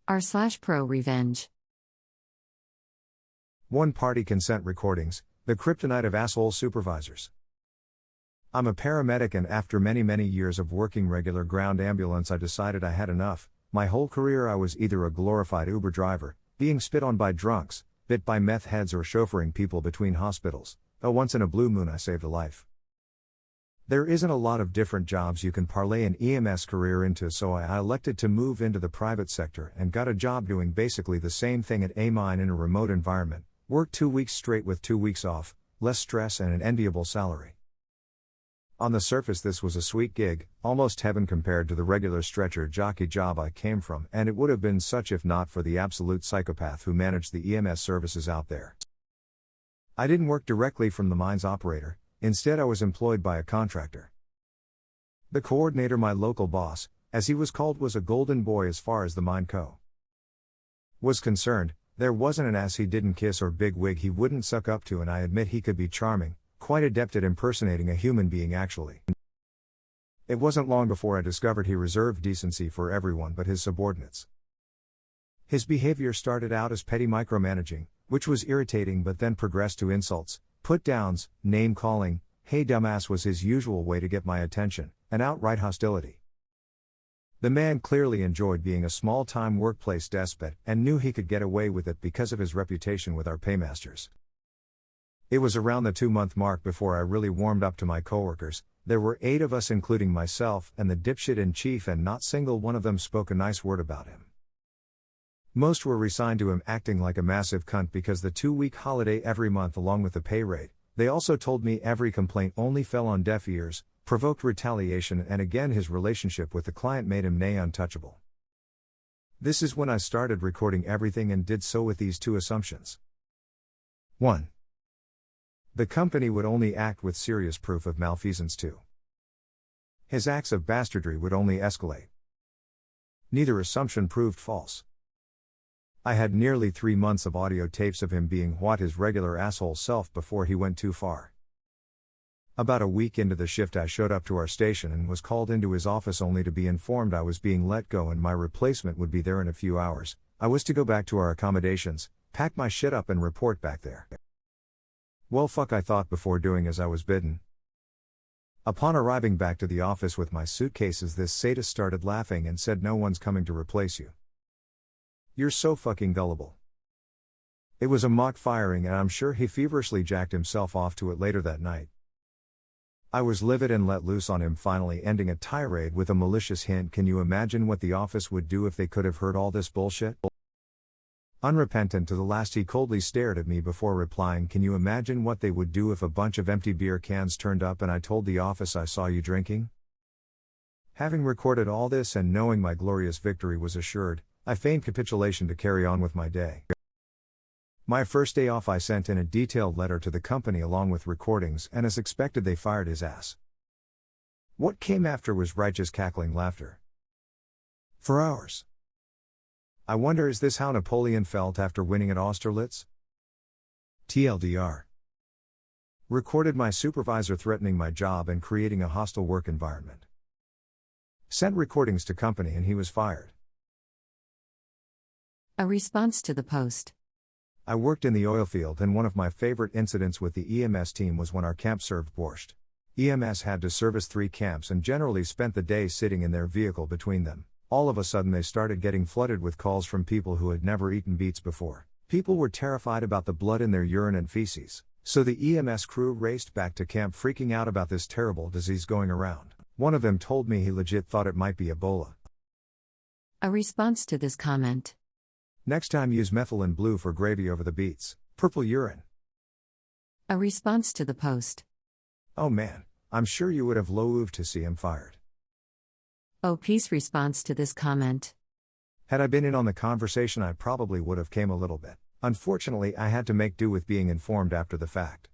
r/ProRevenge. One-party consent recordings, the kryptonite of asshole supervisors. I'm a paramedic, and after many years of working regular ground ambulance, I decided I had enough. My whole career I was either a glorified Uber driver, being spit on by drunks, bit by meth heads, or chauffeuring people between hospitals, though once in a blue moon I saved a life. There isn't a lot of different jobs you can parlay an EMS career into, so I elected to move into the private sector and got a job doing basically the same thing at a mine in a remote environment. Worked 2 weeks straight with 2 weeks off, less stress and an enviable salary. On the surface this was a sweet gig, almost heaven compared to the regular stretcher jockey job I came from, and it would have been such if not for the absolute psychopath who managed the EMS services out there. I didn't work directly from the mine's operator, instead I was employed by a contractor. The coordinator, my local boss, as he was called, was a golden boy as far as the mine co. was concerned. There wasn't an ass he didn't kiss or big wig he wouldn't suck up to, and I admit he could be charming, quite adept at impersonating a human being actually. It wasn't long before I discovered he reserved decency for everyone but his subordinates. His behavior started out as petty micromanaging, which was irritating, but then progressed to insults, put-downs, name-calling. Hey dumbass was his usual way to get my attention, and outright hostility. The man clearly enjoyed being a small-time workplace despot and knew he could get away with it because of his reputation with our paymasters. It was around the 2-month mark before I really warmed up to my coworkers. There were 8 of us including myself and the dipshit in chief, and not single one of them spoke a nice word about him. Most were resigned to him acting like a massive cunt because the 2-week holiday every month along with the pay rate. They also told me every complaint only fell on deaf ears, provoked retaliation, and again his relationship with the client made him nigh untouchable. This is when I started recording everything, and did so with these 2 assumptions. 1. The company would only act with serious proof of malfeasance. 2. His acts of bastardry would only escalate. Neither assumption proved false. I had nearly 3 months of audio tapes of him being his regular asshole self before he went too far. About a week into the shift I showed up to our station and was called into his office only to be informed I was being let go and my replacement would be there in a few hours. I was to go back to our accommodations, pack my shit up and report back there. Well fuck, I thought before doing as I was bidden. Upon arriving back to the office with my suitcases, this sadist started laughing and said, "No one's coming to replace you. You're so fucking gullible." It was a mock firing, and I'm sure he feverishly jacked himself off to it later that night. I was livid and let loose on him, finally ending a tirade with a malicious hint. Can you imagine what the office would do if they could have heard all this bullshit? Unrepentant to the last, he coldly stared at me before replying, "Can you imagine what they would do if a bunch of empty beer cans turned up and I told the office I saw you drinking?" Having recorded all this and knowing my glorious victory was assured, I feigned capitulation to carry on with my day. My first day off I sent in a detailed letter to the company along with recordings, and as expected they fired his ass. What came after was righteous cackling laughter. For hours. I wonder, is this how Napoleon felt after winning at Austerlitz? TLDR. Recorded my supervisor threatening my job and creating a hostile work environment. Sent recordings to company and he was fired. A response to the post. I worked in the oil field, and one of my favorite incidents with the EMS team was when our camp served borscht. EMS had to service 3 camps and generally spent the day sitting in their vehicle between them. All of a sudden they started getting flooded with calls from people who had never eaten beets before. People were terrified about the blood in their urine and feces, so the EMS crew raced back to camp freaking out about this terrible disease going around. One of them told me he legit thought it might be Ebola. A response to this comment. Next time use methylene blue for gravy over the beets. Purple urine. A response to the post. Oh man, I'm sure you would have loathed to see him fired. Oh, peace response to this comment. Had I been in on the conversation I probably would have came a little bit. Unfortunately I had to make do with being informed after the fact.